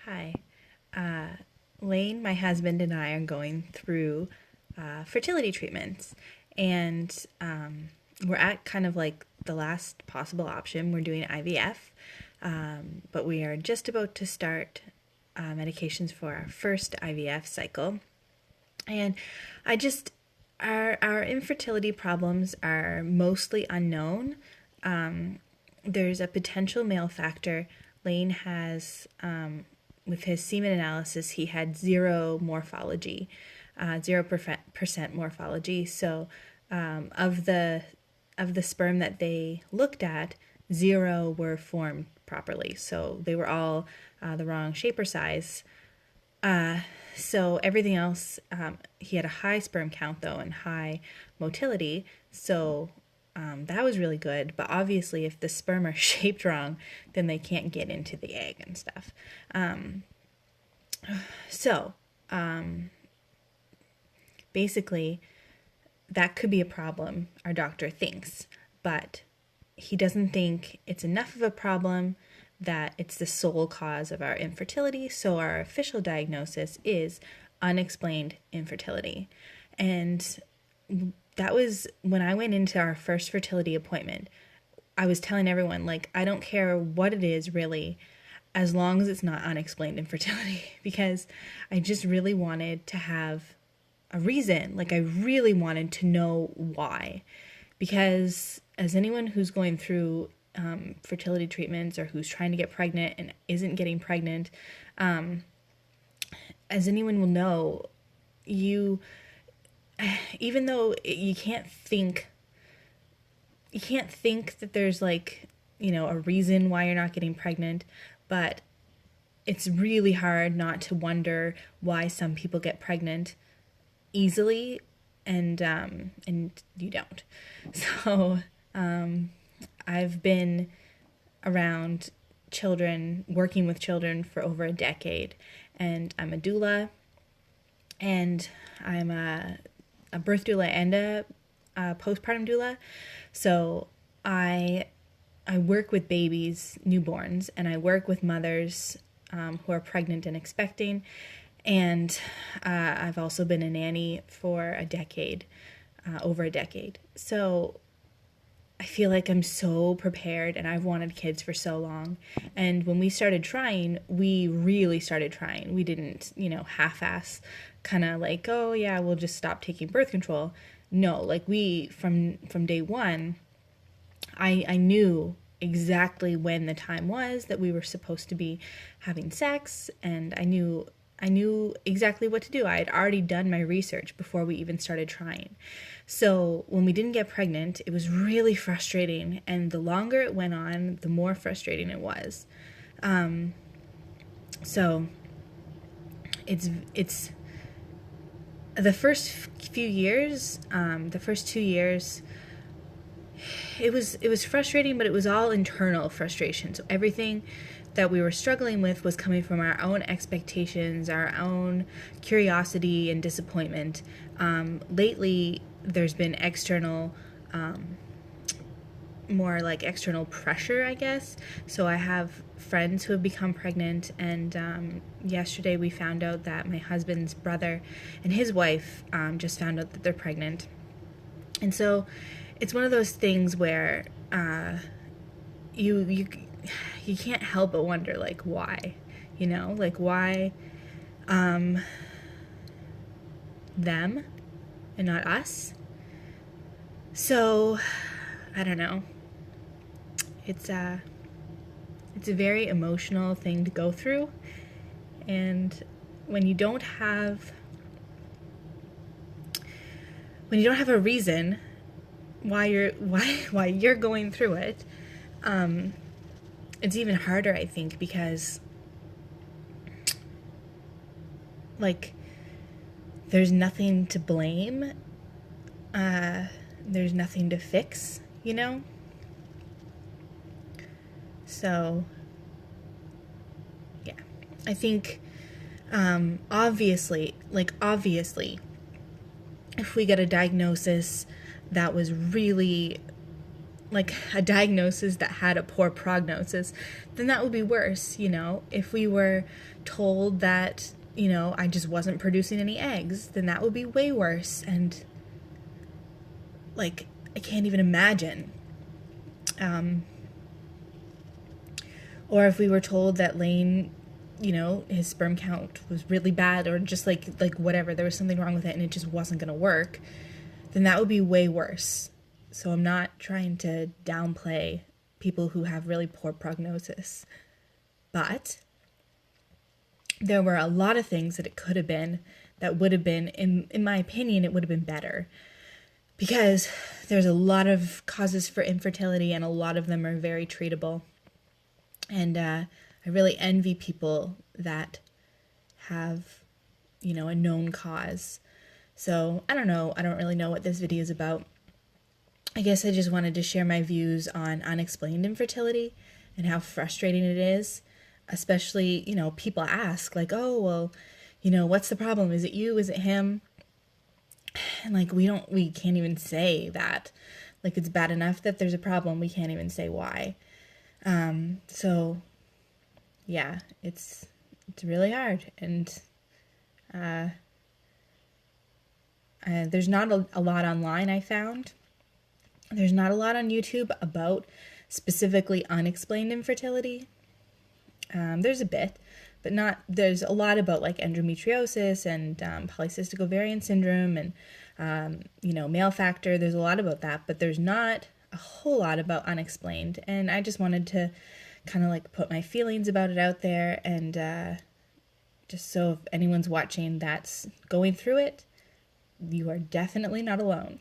Hi. Uh, Lane, my husband, and I are going through fertility treatments. And we're at kind of like the last possible option. We're doing IVF, but we are just about to start medications for our first IVF cycle. And I just, our infertility problems are mostly unknown. There's a potential male factor. Lane has, with his semen analysis, he had zero morphology, 0% morphology. So, of the sperm that they looked at, zero were formed properly. So they were all the wrong shape or size. So everything else, he had a high sperm count though and high motility. So that was really good. But obviously, if the sperm are shaped wrong, then they can't get into the egg and stuff. So basically, that could be a problem, our doctor thinks. But he doesn't think it's enough of a problem that it's the sole cause of our infertility. So our official diagnosis is unexplained infertility. And that was when I went into our first fertility appointment. I was telling everyone, like, I don't care what it is really, as long as it's not unexplained infertility, because I just really wanted to have a reason. Like, I really wanted to know why. Because as anyone who's going through fertility treatments or who's trying to get pregnant and isn't getting pregnant, as anyone will know, you, even though you can't think that there's like, a reason why you're not getting pregnant, but it's really hard not to wonder why some people get pregnant easily and you don't. So I've been around children, working with children for over a decade, and I'm a doula, and I'm a birth doula and a postpartum doula. So I work with babies, newborns, and I work with mothers who are pregnant and expecting. And I've also been a nanny for a decade, over a decade. So I feel like I'm so prepared, and I've wanted kids for so long. And when we started trying, we really started trying. We didn't, half-ass kind of like, oh yeah, we'll just stop taking birth control. No, like we, from day one, I knew exactly when the time was that we were supposed to be having sex, and I knew exactly what to do. I had already done my research before we even started trying. So when we didn't get pregnant, it was really frustrating, and the longer it went on, the more frustrating it was. So it's the first few years, the first 2 years, it was frustrating, but it was all internal frustration. So everything that we were struggling with was coming from our own expectations, our own curiosity and disappointment. Lately, there's been external, more like external pressure, I guess. So I have friends who have become pregnant, and yesterday we found out that my husband's brother and his wife just found out that they're pregnant. And so it's one of those things where you can't help but wonder, like, why, like why them and not us. So I don't know. It's a very emotional thing to go through, and when you don't have a reason why you're going through it, it's even harder, I think, because like there's nothing to blame, there's nothing to fix, So yeah, I think obviously, if we get a diagnosis that was really like a diagnosis that had a poor prognosis, then that would be worse, you know. If we were told that, you know, I just wasn't producing any eggs, then that would be way worse. And like, I can't even imagine. Or if we were told that Lane, you know, his sperm count was really bad, or just like whatever, there was something wrong with it and it just wasn't going to work, then that would be way worse. So I'm not trying to downplay people who have really poor prognosis. But there were a lot of things that it could have been that would have been, in my opinion, it would have been better. Because there's a lot of causes for infertility and a lot of them are very treatable. And I really envy people that have, you know, a known cause. So I don't know. I don't really know what this video is about. I guess I just wanted to share my views on unexplained infertility and how frustrating it is. Especially, you know, people ask like, oh, well, you know, what's the problem? Is it you? Is it him? And like, we can't even say that. Like, it's bad enough that there's a problem. We can't even say why. So yeah, it's really hard. And, there's not a lot online, I found. There's not a lot on YouTube about specifically unexplained infertility. There's a bit, but there's a lot about like endometriosis and polycystic ovarian syndrome and, you know, male factor. There's a lot about that, but there's not a whole lot about unexplained. And I just wanted to kind of like put my feelings about it out there. And just so if anyone's watching that's going through it, you are definitely not alone.